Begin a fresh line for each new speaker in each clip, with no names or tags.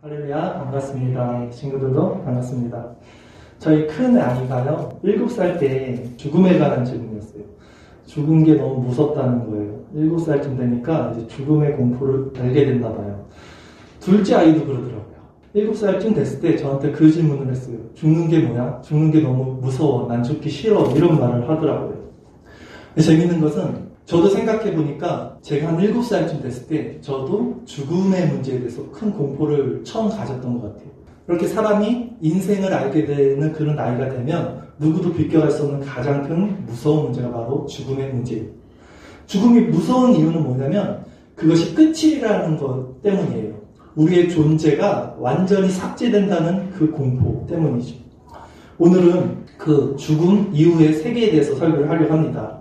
할렐루야, 반갑습니다. 친구들도 반갑습니다. 저희 큰 아이가요, 7살 때 죽음에 관한 질문이었어요. 죽은 게 너무 무섭다는 거예요. 7살쯤 되니까 이제 죽음의 공포를 알게 됐나 봐요. 둘째 아이도 그러더라고요. 7살쯤 됐을 때 저한테 그 질문을 했어요. 죽는 게 뭐야? 죽는 게 너무 무서워. 난 죽기 싫어. 이런 말을 하더라고요. 재밌는 것은 저도 생각해보니까 제가 한 7살쯤 됐을 때 저도 죽음의 문제에 대해서 큰 공포를 처음 가졌던 것 같아요. 그렇게 사람이 인생을 알게 되는 그런 나이가 되면 누구도 비껴갈 수 없는 가장 큰 무서운 문제가 바로 죽음의 문제예요. 죽음이 무서운 이유는 뭐냐면 그것이 끝이라는 것 때문이에요. 우리의 존재가 완전히 삭제된다는 그 공포 때문이죠. 오늘은 그 죽음 이후의 세계에 대해서 설교를 하려고 합니다.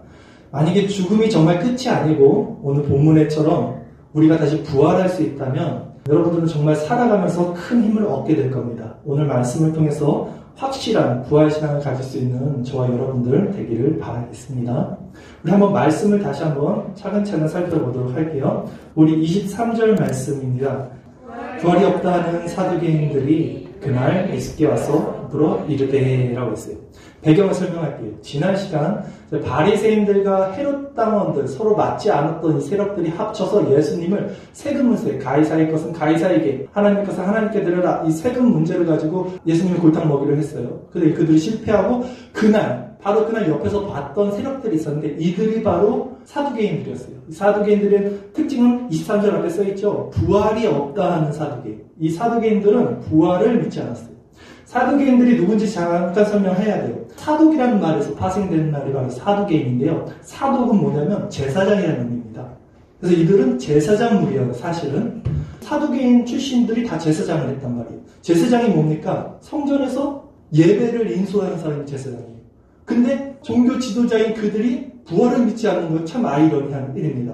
만약에 죽음이 정말 끝이 아니고 오늘 본문에처럼 우리가 다시 부활할 수 있다면 여러분들은 정말 살아가면서 큰 힘을 얻게 될 겁니다. 오늘 말씀을 통해서 확실한 부활신앙을 가질 수 있는 저와 여러분들 되기를 바라겠습니다. 우리 한번 말씀을 다시 한번 차근차근 살펴보도록 할게요. 우리 23절 말씀입니다. 부활이 없다 하는 사두개인들이 그날 예수께 와서 물어 이르되 라고 했어요. 배경을 설명할게요. 지난 시간 바리새인들과 헤롯 당원들 서로 맞지 않았던 이 세력들이 합쳐서 예수님을 세금 문제, 가이사의 것은 가이사에게, 하나님의 것은 하나님께 드려라, 이 세금 문제를 가지고 예수님을 골탕 먹이려 했어요. 근데 그들이 실패하고 바로 그날 옆에서 봤던 세력들이 있었는데 이들이 바로 사두개인들이었어요. 이 사두개인들의 특징은 23절 앞에 써있죠. 부활이 없다 하는 사두개인. 이 사두개인들은 부활을 믿지 않았어요. 사두개인들이 누군지 잠깐 설명해야 돼요. 사독이라는 말에서 파생되는 말이 바로 사두개인인데요. 사독은 뭐냐면 제사장이라는 의미입니다. 그래서 이들은 제사장물이에요. 사실은 사두개인 출신들이 다 제사장을 했단 말이에요. 제사장이 뭡니까? 성전에서 예배를 인수하는 사람이 제사장이에요. 근데 종교 지도자인 그들이 부활을 믿지 않는 건 참 아이러니한 일입니다.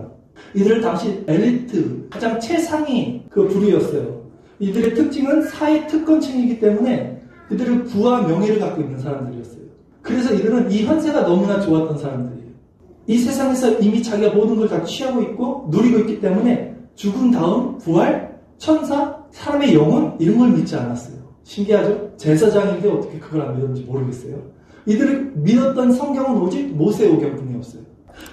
이들은 당시 엘리트, 가장 최상위 그 부류였어요. 이들의 특징은 사회 특권층이기 때문에 그들은 부와 명예를 갖고 있는 사람들이었어요. 그래서 이들은 이 현세가 너무나 좋았던 사람들이에요. 이 세상에서 이미 자기가 모든 걸 다 취하고 있고 누리고 있기 때문에 죽은 다음 부활, 천사, 사람의 영혼 이런 걸 믿지 않았어요. 신기하죠? 제사장인데 어떻게 그걸 안 믿었는지 모르겠어요. 이들을 믿었던 성경은 오직 모세오경뿐이었어요.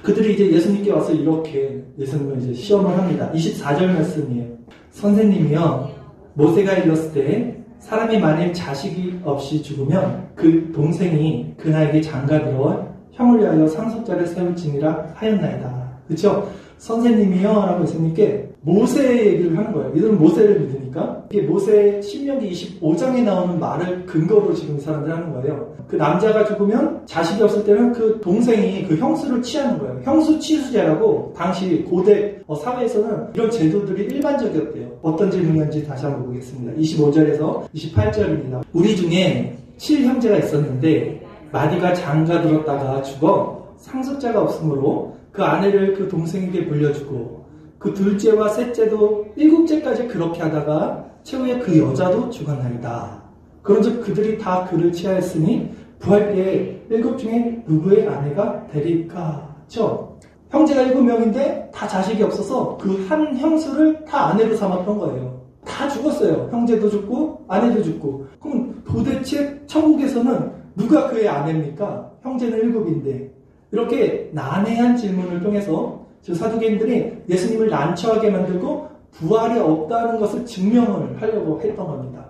그들이 이제 예수님께 와서 이렇게 예수님을 이제 시험을 합니다. 24절 말씀이에요. 선생님이요, 모세가 일렀을 때 사람이 만일 자식이 없이 죽으면 그 동생이 그나에게 장가들어 형을 위하여 상속자를 세울지니라 하였나이다. 그렇죠? 선생님이요 라고 예수님께 모세 얘기를 하는 거예요. 이들은 모세를 믿으니까 이게 모세 신명기 25장에 나오는 말을 근거로 지금 이 사람들이 하는 거예요. 그 남자가 죽으면 자식이 없을 때는 그 동생이 그 형수를 취하는 거예요. 형수 취수제라고 당시 고대 사회에서는 이런 제도들이 일반적이었대요. 어떤 질문인지 다시 한번 보겠습니다. 25절에서 28절입니다. 우리 중에 7형제가 있었는데 마디가 장가 들었다가 죽어 상속자가 없으므로 그 아내를 그 동생에게 물려주고 그 둘째와 셋째도 7째까지 그렇게 하다가 최후에 그 여자도 죽었나이다. 그런즉 그들이 다 그를 취하였으니 부활 때에 7 중에 누구의 아내가 되리까? 그렇죠? 형제가 7명인데 다 자식이 없어서 그 한 형수를 다 아내로 삼았던 거예요. 다 죽었어요. 형제도 죽고 아내도 죽고. 그럼 도대체 천국에서는 누가 그의 아내입니까? 형제는 7인데. 이렇게 난해한 질문을 통해서 저 사두개인들이 예수님을 난처하게 만들고 부활이 없다는 것을 증명을 하려고 했던 겁니다.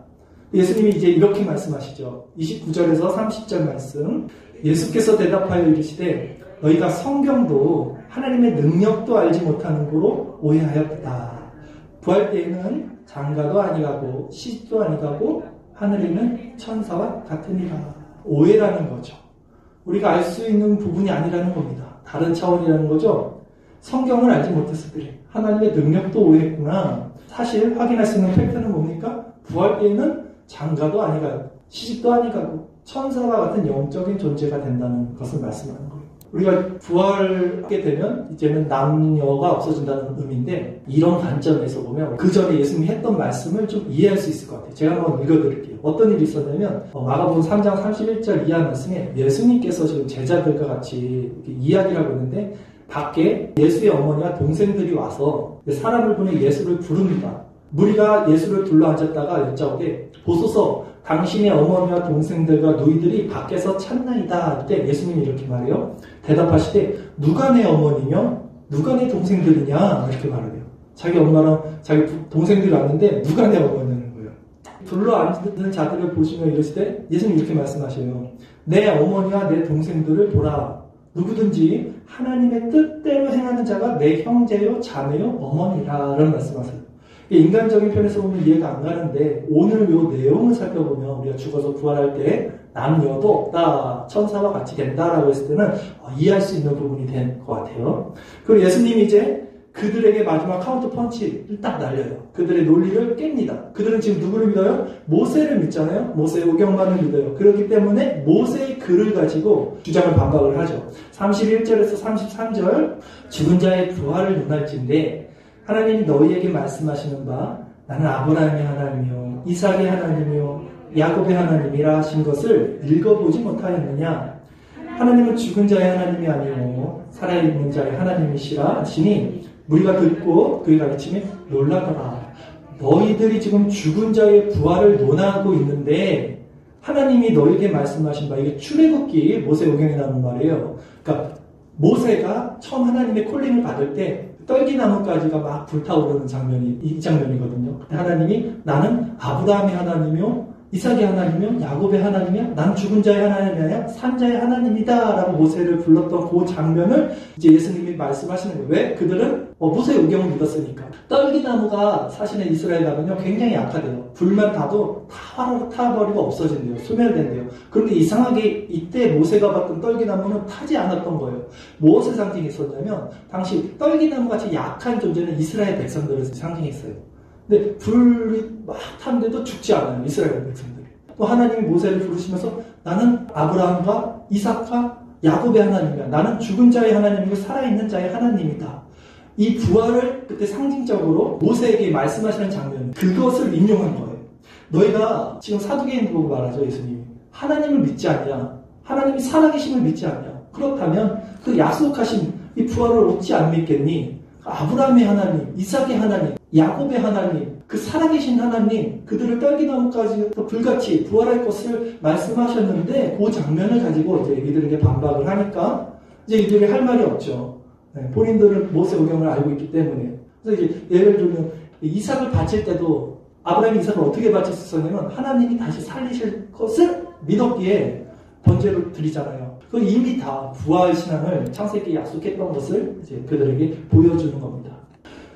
예수님이 이제 이렇게 말씀하시죠. 29절에서 30절 말씀. 예수께서 대답하여 이르시되 너희가 성경도 하나님의 능력도 알지 못하는 거로 오해하였다. 부활 때에는 장가도 아니가고 시집도 아니가고 하늘에 있는 천사와 같으니라. 오해라는 거죠. 우리가 알 수 있는 부분이 아니라는 겁니다. 다른 차원이라는 거죠. 성경을 알지 못해서 그래. 하나님의 능력도 오해했구나. 사실 확인할 수 있는 팩트는 뭡니까? 부활 때에는 장가도 아니가고 시집도 아니가고 천사와 같은 영적인 존재가 된다는 것을 말씀하는 거예요. 우리가 부활하게 되면 이제는 남녀가 없어진다는 의미인데 이런 관점에서 보면 그 전에 예수님이 했던 말씀을 좀 이해할 수 있을 것 같아요. 제가 한번 읽어드릴게요. 어떤 일이 있었냐면 마가복음 3장 31절 이하 말씀에 예수님께서 지금 제자들과 같이 이야기를 하고 있는데 밖에 예수의 어머니와 동생들이 와서 사람을 보내 예수를 부릅니다. 무리가 예수를 둘러앉았다가 여짜오되 보소서 당신의 어머니와 동생들과 너희들이 밖에서 찾나이다 할 때 예수님이 이렇게 말해요. 대답하시되 누가 내 어머니며 누가 내 동생들이냐 이렇게 말을 해요. 자기 엄마랑 자기 동생들이 왔는데 누가 내 어머니냐는 거예요. 둘러앉은 자들을 보시며 이러실 때 예수님이 이렇게 말씀하셔요. 내 어머니와 내 동생들을 보라. 누구든지 하나님의 뜻대로 행하는 자가 내 형제요 자매요 어머니라 라는 말씀하세요. 인간적인 편에서 보면 이해가 안 가는데 오늘 요 내용을 살펴보면 우리가 죽어서 부활할 때 남녀도 없다, 천사와 같이 된다라고 했을 때는 이해할 수 있는 부분이 된 것 같아요. 그리고 예수님이 이제 그들에게 마지막 카운터 펀치를 딱 날려요. 그들의 논리를 깹니다. 그들은 지금 누구를 믿어요? 모세를 믿잖아요. 모세의 오경만을 믿어요. 그렇기 때문에 모세의 글을 가지고 주장을 반박을 하죠. 31절에서 33절 죽은 자의 부활을 논할진대 하나님이 너희에게 말씀하시는 바 나는 아브라함의 하나님이요 이삭의 하나님이요 야곱의 하나님이라 하신 것을 읽어보지 못하였느냐. 하나님은 죽은 자의 하나님이 아니요 살아있는 자의 하나님이시라 하시니 우리가 듣고 그의 가르침에 놀라더라. 너희들이 지금 죽은 자의 부활을 논하고 있는데 하나님이 너희에게 말씀하신 바 이게 출애굽기 모세오경에 나오는 말이에요. 그러니까 모세가 처음 하나님의 콜링을 받을 때 떨기나무가지가 막 불타오르는 장면이 이 장면이거든요. 하나님이 나는 아브라함의 하나님이요 이삭의 하나님이요 야곱의 하나님이야. 난 죽은 자의 하나님이 아니라 산 자의 하나님이다 라고 모세를 불렀던 그 장면을 이제 예수님이 말씀하시는 거예요. 왜? 그들은 모세의 오경을 믿었으니까. 떨기나무가 사실은 이스라엘 가면요 굉장히 약하대요. 불만 타도 다 타버리고 없어진대요. 소멸된대요. 그런데 이상하게 이때 모세가 봤던 떨기나무는 타지 않았던 거예요. 무엇을 상징했었냐면 당시 떨기나무같이 약한 존재는 이스라엘 백성들을 상징했어요. 근데 불이 막 타는데도 죽지 않아요. 이스라엘 백성들이. 또 하나님이 모세를 부르시면서 나는 아브라함과 이삭과 야곱의 하나님이야. 나는 죽은 자의 하나님이고 살아있는 자의 하나님이다. 이 부활을 그때 상징적으로 모세에게 말씀하시는 장면, 그것을 인용한 거예요. 너희가 지금 사두개인 보고 말하죠. 예수님이. 하나님을 믿지 않냐? 하나님이 살아계심을 믿지 않냐? 그렇다면 그 약속하신 이 부활을 어찌 안 믿겠니? 아브라함의 하나님, 이삭의 하나님, 야곱의 하나님, 그 살아계신 하나님, 그들을 떨기나무까지 불같이 부활할 것을 말씀하셨는데 그 장면을 가지고 이제 이들에게 반박을 하니까 이제 이들이 할 말이 없죠. 네, 본인들은 모세오경을 알고 있기 때문에. 그래서 이제 예를 들면 이삭을 바칠 때도 아브라함이 이삭을 어떻게 바쳤었냐면 하나님이 다시 살리실 것을 믿었기에 번제를 드리잖아요. 그 이미 다 부활 신앙을 창세기에 약속했던 것을 이제 그들에게 보여주는 겁니다.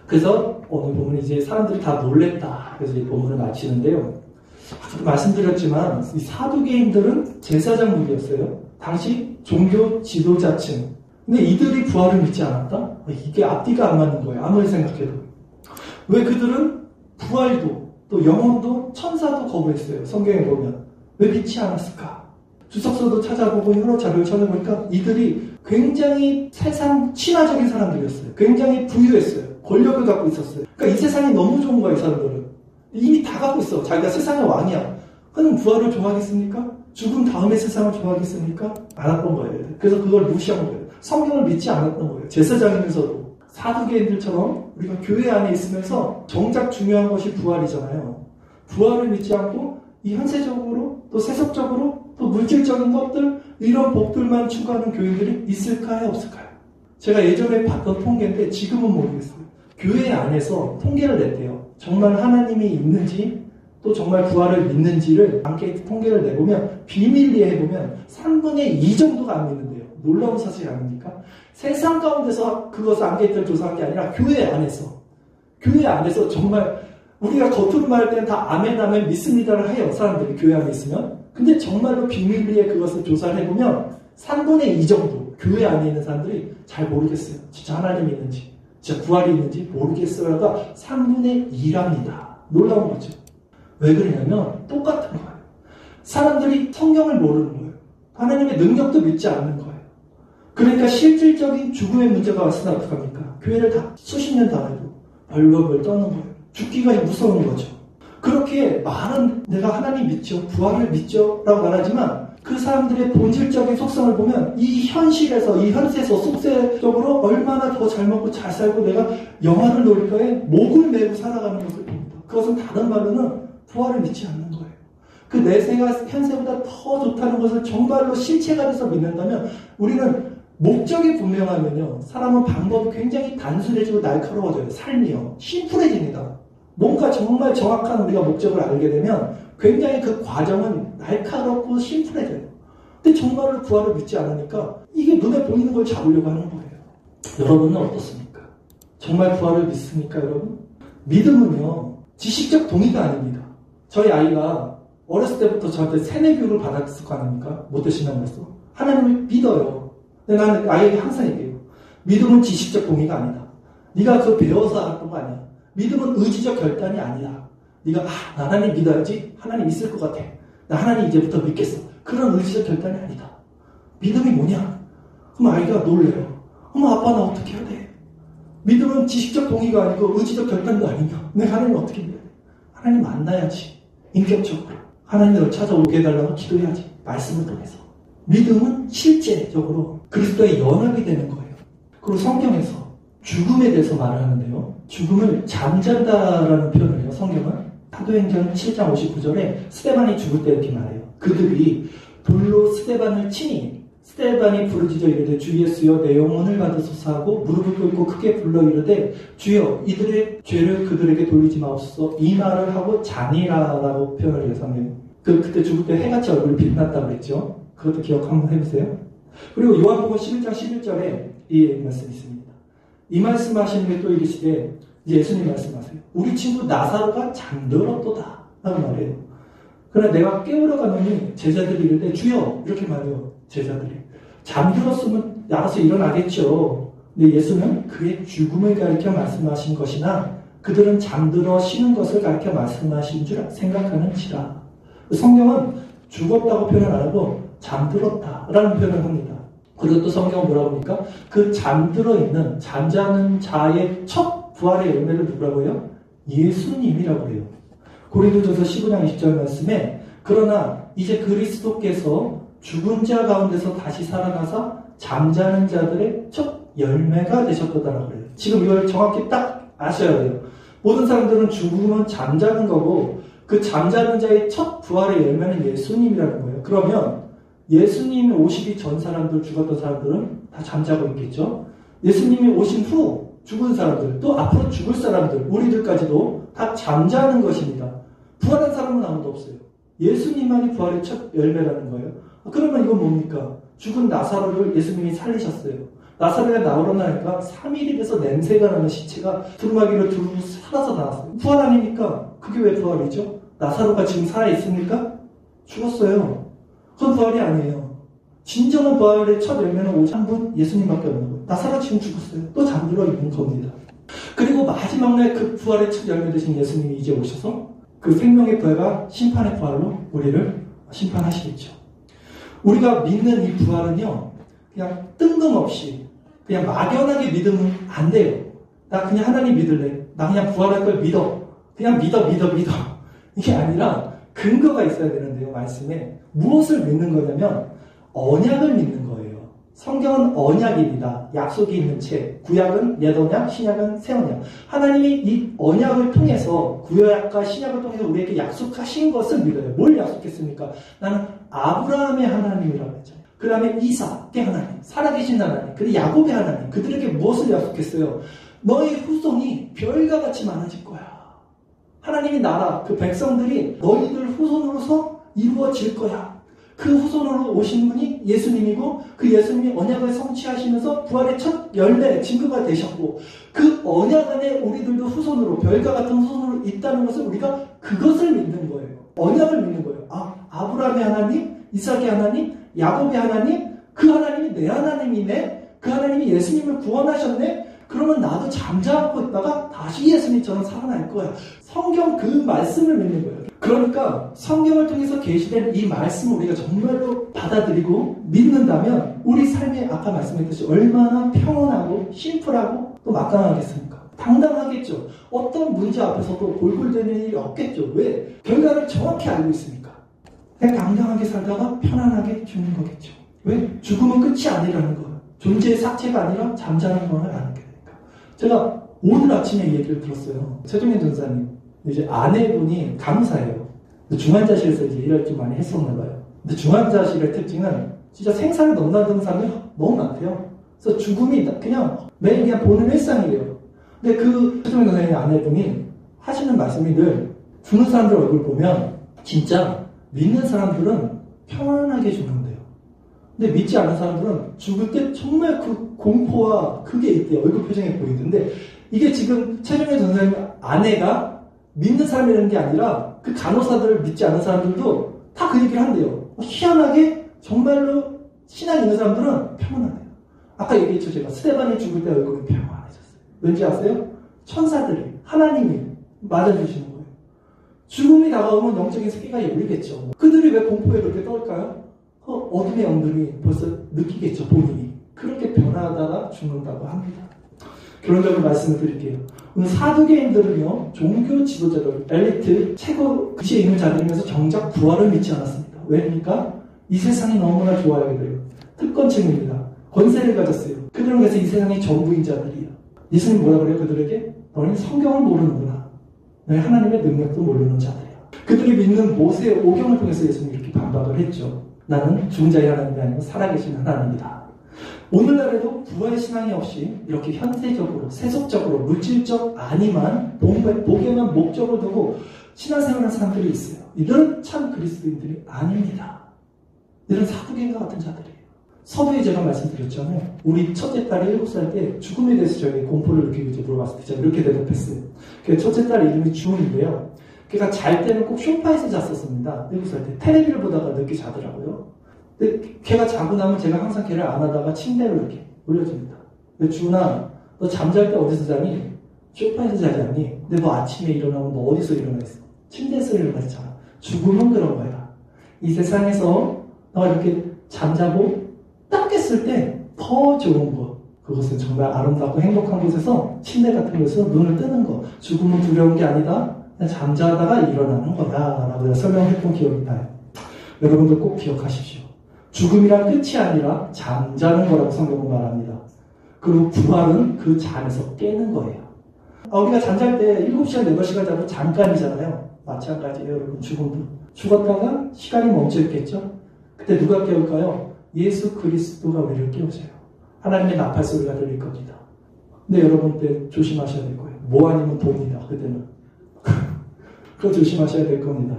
그래서 오늘 보면 이제 사람들이 다 놀랬다. 그래서 이 본문을 마치는데요. 아까도 말씀드렸지만 이 사두개인들은 제사장들이었어요. 당시 종교 지도자층. 근데 이들이 부활을 믿지 않았다? 이게 앞뒤가 안 맞는 거예요. 아무리 생각해도. 왜 그들은 부활도 또 영혼도 천사도 거부했어요. 성경에 보면. 왜 믿지 않았을까? 주석서도 찾아보고 여러 자료를 찾아보니까 이들이 굉장히 세상 친화적인 사람들이었어요. 굉장히 부유했어요. 권력을 갖고 있었어요. 그러니까 이 세상이 너무 좋은 거야, 이 사람들은. 이미 다 갖고 있어. 자기가 세상의 왕이야. 그럼 부활을 좋아하겠습니까? 죽은 다음에 세상을 좋아하겠습니까? 안 했던 거예요. 그래서 그걸 무시한 거예요. 성경을 믿지 않았던 거예요. 제사장이면서도. 사두개인들처럼 우리가 교회 안에 있으면서 정작 중요한 것이 부활이잖아요. 부활을 믿지 않고 이 현세적으로 또 세속적으로 또 물질적인 것들 이런 복들만 추구하는 교인들이 있을까요? 없을까요? 제가 예전에 봤던 통계인데 지금은 모르겠어요. 교회 안에서 통계를 냈대요. 정말 하나님이 있는지 또 정말 부활을 믿는지를 앙케이트 통계를 내보면 비밀리에 해보면 3분의 2 정도가 안 믿는데요. 놀라운 사실 아닙니까? 세상 가운데서 그것을 앙케이트를 조사한 게 아니라 교회 안에서 정말 우리가 겉으로 말할 때는 다 아멘 아멘 믿습니다를 해요. 사람들이 교회 안에 있으면. 근데 정말로 비밀리에 그것을 조사를 해보면 3분의 2 정도 교회 안에 있는 사람들이 잘 모르겠어요. 진짜 하나님이 있는지 진짜 부활이 있는지 모르겠어요가 3분의 2랍니다. 놀라운 거죠. 왜 그러냐면 똑같은 거예요. 사람들이 성경을 모르는 거예요. 하나님의 능력도 믿지 않는 거예요. 그러니까 실질적인 죽음의 문제가 왔으면 어떡합니까? 교회를 다 수십 년 다녀도 벌벌벌 떠는 거예요. 죽기가 무서운 거죠. 그렇게 말은 내가 하나님 믿죠, 부활을 믿죠 라고 말하지만 그 사람들의 본질적인 속성을 보면 이 현실에서, 이 현세에서 속세적으로 얼마나 더 잘 먹고 잘 살고 내가 영화를 노릴 거에 목을 메고 살아가는 것을 봅니다. 그 그것은 다른 말로는 부활을 믿지 않는 거예요. 그 내세가 현세보다 더 좋다는 것을 정말로 실체가 돼서 믿는다면 우리는 목적이 분명하면요. 사람은 방법이 굉장히 단순해지고 날카로워져요. 삶이요. 심플해집니다. 뭔가 정말 정확한 우리가 목적을 알게 되면 굉장히 그 과정은 날카롭고 심플해져요. 근데 정말로 부활을 믿지 않으니까 이게 눈에 보이는 걸 잡으려고 하는 거예요. 여러분은 어떻습니까? 정말 부활을 믿습니까, 여러분? 믿음은요, 지식적 동의가 아닙니다. 저희 아이가 어렸을 때부터 저한테 세뇌 교육을 받았을 거 아닙니까? 못되신다면서 하나님을 믿어요. 근데 나는 아이에게 항상 얘기해요. 믿음은 지식적 동의가 아니다. 네가 그거 배워서 알았던 거 아니야. 믿음은 의지적 결단이 아니야. 네가 나 하나님 믿어야지. 하나님 있을 것 같아. 나 하나님 이제부터 믿겠어. 그런 의지적 결단이 아니다. 믿음이 뭐냐? 그럼 아이가 놀래요. 어머 아빠 나 어떻게 해야 돼? 믿음은 지식적 동의가 아니고 의지적 결단도 아니냐? 내가 하나님 어떻게 믿어야 돼? 하나님 만나야지. 인격적으로. 하나님을 찾아오게 해달라고 기도해야지. 말씀을 통해서. 믿음은 실제적으로 그리스도의 연합이 되는 거예요. 그리고 성경에서 죽음에 대해서 말을 하는데요. 죽음을 잠잔다라는 표현을 해요. 성경은 사도행전 7장 59절에 스데반이 죽을 때 이렇게 말해요. 그들이 돌로 스데반을 치니 스데반이 부르짖어 이르되 주 예수여 내 영혼을 받으소서 하고 무릎을 꿇고 크게 불러 이르되 주여 이들의 죄를 그들에게 돌리지 마옵소서 이 말을 하고 자니라라고 표현을 해요. 성경. 그때 죽을 때 해같이 얼굴이 빛났다고 그랬죠. 그것도 기억 한번 해보세요. 그리고 요한복음 11장 11절에 이 말씀이 있습니다. 이 말씀하시는 게 또 이르시되 예수님 말씀하세요. 우리 친구 나사로가 잠들었도다 하는 말이에요. 그러나 내가 깨우러 가노니 제자들이 이르되 주여 이렇게 말해요. 제자들이 잠들었으면 알아서 일어나겠죠. 근데 예수는 그의 죽음을 가리켜 말씀하신 것이나 그들은 잠들어 쉬는 것을 가리켜 말씀하신 줄 생각하는지라. 성경은 죽었다고 표현 안 하고 잠들었다라는 표현을 합니다. 그리고 또 성경은 뭐라고 합니까? 그 잠들어 있는 잠자는 자의 첫 부활의 열매를 누구라고 해요? 예수님이라고 해요. 고린도전서 15장 20절 말씀에 그러나 이제 그리스도께서 죽은 자 가운데서 다시 살아나서 잠자는 자들의 첫 열매가 되셨다라고 그래요. 지금 이걸 정확히 딱 아셔야 돼요. 모든 사람들은 죽으면 잠자는 거고 그 잠자는 자의 첫 부활의 열매는 예수님이라는 거예요. 그러면 예수님이 오시기 전 사람들, 죽었던 사람들은 다 잠자고 있겠죠. 예수님이 오신 후 죽은 사람들, 또 앞으로 죽을 사람들, 우리들까지도 다 잠자는 것입니다. 부활한 사람은 아무도 없어요. 예수님만이 부활의 첫 열매라는 거예요. 그러면 이건 뭡니까? 죽은 나사로를 예수님이 살리셨어요. 나사로가 나오려니까 3일이 돼서 냄새가 나는 시체가 두루마기로 두루 살아서 나왔어요. 부활 아닙니까? 그게 왜 부활이죠? 나사로가 지금 살아있습니까? 죽었어요. 그건 부활이 아니에요. 진정한 부활의 첫 열매는 오직 한 분 예수님밖에 없는 거예요. 나사로 지금 죽었어요. 또 잠들어 있는 겁니다. 그리고 마지막 날 그 부활의 첫 열매 되신 예수님이 이제 오셔서 그 생명의 부활과 심판의 부활로 우리를 심판하시겠죠. 우리가 믿는 이 부활은요, 그냥 뜬금없이, 그냥 막연하게 믿으면 안 돼요. 나 그냥 하나님 믿을래. 나 그냥 부활할 걸 믿어. 그냥 믿어. 이게 아니라 근거가 있어야 되는데요, 말씀에. 무엇을 믿는 거냐면, 언약을 믿는 거예요. 성경은 언약입니다. 약속이 있는 책. 구약은 옛 언약, 신약은 새 언약. 하나님이 이 언약을 통해서, 구약과 신약을 통해서 우리에게 약속하신 것을 믿어요. 뭘 약속했습니까? 나는 아브라함의 하나님이라고 했잖아요. 그 다음에 이삭의 하나님, 살아계신 하나님, 그리고 야곱의 하나님. 그들에게 무엇을 약속했어요? 너의 후손이 별과 같이 많아질 거야. 하나님이 나라, 그 백성들이 너희들 후손으로서 이루어질 거야. 그 후손으로 오신 분이 예수님이고 그 예수님이 언약을 성취하시면서 부활의 첫 열매, 증거가 되셨고 그 언약 안에 우리들도 후손으로, 별과 같은 후손으로 있다는 것을 우리가 그것을 믿는 거예요. 언약을 믿는 거예요. 아브라함의 하나님, 이삭의 하나님, 야곱의 하나님, 그 하나님이 내 하나님이네. 그 하나님이 예수님을 구원하셨네. 그러면 나도 잠자고 있다가 다시 예수님처럼 살아날 거야. 성경 그 말씀을 믿는 거예요. 그러니까 성경을 통해서 계시된 이 말씀을 우리가 정말로 받아들이고 믿는다면 우리 삶이 아까 말씀했듯이 얼마나 평온하고 심플하고 또 막강하겠습니까? 당당하겠죠. 어떤 문제 앞에서도 골골대는 일이 없겠죠. 왜? 결과를 정확히 알고 있으니까. 그냥 당당하게 살다가 편안하게 죽는 거겠죠. 왜? 죽음은 끝이 아니라는 거예요. 존재의 삭제가 아니라 잠자는 걸 아는 게 되니까. 제가 오늘 아침에 이 얘기를 들었어요. 최종현 전사님 이제 아내분이 간호사예요. 중환자실에서 이제 일을 좀 많이 했었나 봐요. 근데 중환자실의 특징은 진짜 생사를 넘나드는 사람이 너무 많대요. 그래서 죽음이 그냥 매일 그냥 보는 일상이래요. 근데 그 최종현 선생님 아내분이 하시는 말씀이 늘 죽는 사람들 얼굴 보면 진짜 믿는 사람들은 평안하게 죽는데요. 근데 믿지 않은 사람들은 죽을 때 정말 그 공포와 그게 있대요. 얼굴 표정에 보이는데 이게 지금 최종현 선생님 아내가 믿는 사람이라는 게 아니라 그 간호사들 믿지 않은 사람들도 다 그 얘기를 한대요. 희한하게 정말로 신앙 있는 사람들은 평안하대요. 아까 얘기했죠. 제가 스데반이 죽을 때 얼굴이 평안해졌어요. 왠지 아세요? 천사들이 하나님이 맞아주시는 거예요. 죽음이 다가오면 영적인 세계가 열리겠죠. 그들이 왜 공포에 그렇게 떨까요? 어둠의 영들이 벌써 느끼겠죠. 본인이. 그렇게 변화하다가 죽는다고 합니다. 결론적으로 말씀을 드릴게요. 오늘 사두개인들은요, 종교 지도자들, 엘리트, 최고 그시에 있는 자들이면서 정작 부활을 믿지 않았습니다. 왜입니까? 이 세상이 너무나 좋아요. 특권층입니다. 권세를 가졌어요. 그들은 그래서 이 세상의 전부인 자들이에요. 예수님 뭐라 그래요? 그들에게? 너는 성경을 모르는구나. 너희 하나님의 능력도 모르는 자들이야. 그들이 믿는 모세의 오경을 통해서 예수님이 이렇게 반박을 했죠. 나는 죽은 자의 하나님이 아니고 살아계신 하나님이다. 오늘날에도 부활의 신앙이 없이 이렇게 현세적으로, 세속적으로, 물질적 아니만 복에만 목적을 두고 신앙생활하는 사람들이 있어요. 이들은 참 그리스도인들이 아닙니다. 이들은 사두개인과 같은 자들이에요. 서두에 제가 말씀드렸잖아요. 우리 첫째 딸이 7살 때 죽음에 대해서 저에게 공포를 느끼고 이제 물어봤을 때 제가 이렇게 대답했어요. 그 첫째 딸 이름이 주은인데요. 걔가 잘 때는 꼭 소파에서 잤었습니다. 7살 때. 텔레비를 보다가 늦게 자더라고요. 근데 걔가 자고 나면 제가 항상 걔를 안아다가 침대로 이렇게 올려줍니다. 근데 주은아, 너 잠잘 때 어디서 자니? 소파에서 자지 않니? 근데 너 아침에 일어나면 너 어디서 일어나 있어? 침대에서 일어나서 자. 죽음은 그런 거야. 이 세상에서 너가 이렇게 잠자고 딱 깼을 때 더 좋은 거, 그것은 정말 아름답고 행복한 곳에서 침대 같은 곳에서 눈을 뜨는 거. 죽음은 두려운 게 아니다. 그냥 잠자다가 일어나는 거야 라고 설명했던 기억이 나요. 여러분들 꼭 기억하십시오. 죽음이란 끝이 아니라 잠자는 거라고 성경은 말합니다. 그리고 부활은 그 잠에서 깨는 거예요. 우리가 잠잘 때 7시간, 8시간 자도 잠깐이잖아요. 마찬가지예요, 여러분. 죽음도. 죽었다가 시간이 멈춰있겠죠? 그때 누가 깨울까요? 예수 그리스도가 우리를 깨우세요. 하나님의 나팔 소리가 들릴 겁니다. 근데 여러분 때 조심하셔야 될 거예요. 뭐 아니면 돈이다, 그때는. 그거 조심하셔야 될 겁니다.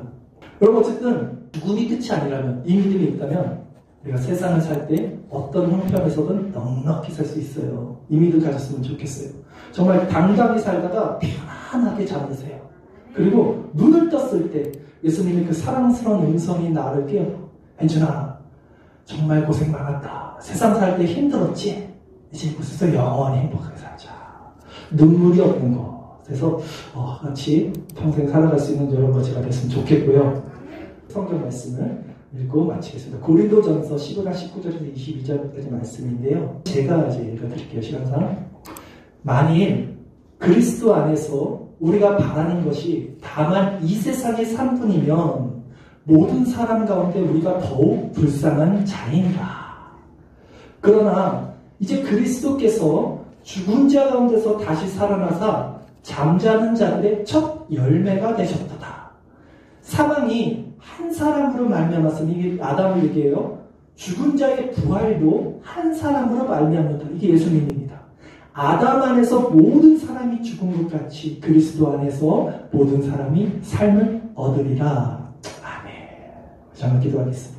여러분 어쨌든 죽음이 끝이 아니라면, 이 믿음이 있다면 우리가 세상을 살 때 어떤 형편에서든 넉넉히 살 수 있어요. 이 믿음 가졌으면 좋겠어요. 정말 당당히 살다가 편안하게 잠드세요. 그리고 눈을 떴을 때 예수님의 그 사랑스러운 음성이 나를 깨워. 현준아, 정말 고생 많았다. 세상 살 때 힘들었지? 이제 이곳에서 영원히 행복하게 살자. 눈물이 없는 것. 그래서 같이 평생 살아갈 수 있는 여러분 제가 됐으면 좋겠고요. 성경 말씀을 읽고 마치겠습니다. 고린도전서 15장 19절에서 22절까지 말씀인데요. 제가 이제 읽어드릴게요. 시간상. 만일 그리스도 안에서 우리가 바라는 것이 다만 이 세상의 삶뿐이면 모든 사람 가운데 우리가 더욱 불쌍한 자인가. 그러나 이제 그리스도께서 죽은 자 가운데서 다시 살아나사 잠자는 자들의 첫 열매가 되셨도다. 사망이 한 사람으로 말미암았으니, 이게 아담을 얘기해요. 죽은 자의 부활도 한 사람으로 말미암았다. 이게 예수님입니다. 아담 안에서 모든 사람이 죽은 것 같이 그리스도 안에서 모든 사람이 삶을 얻으리라. 아멘. 잠깐 기도하겠습니다.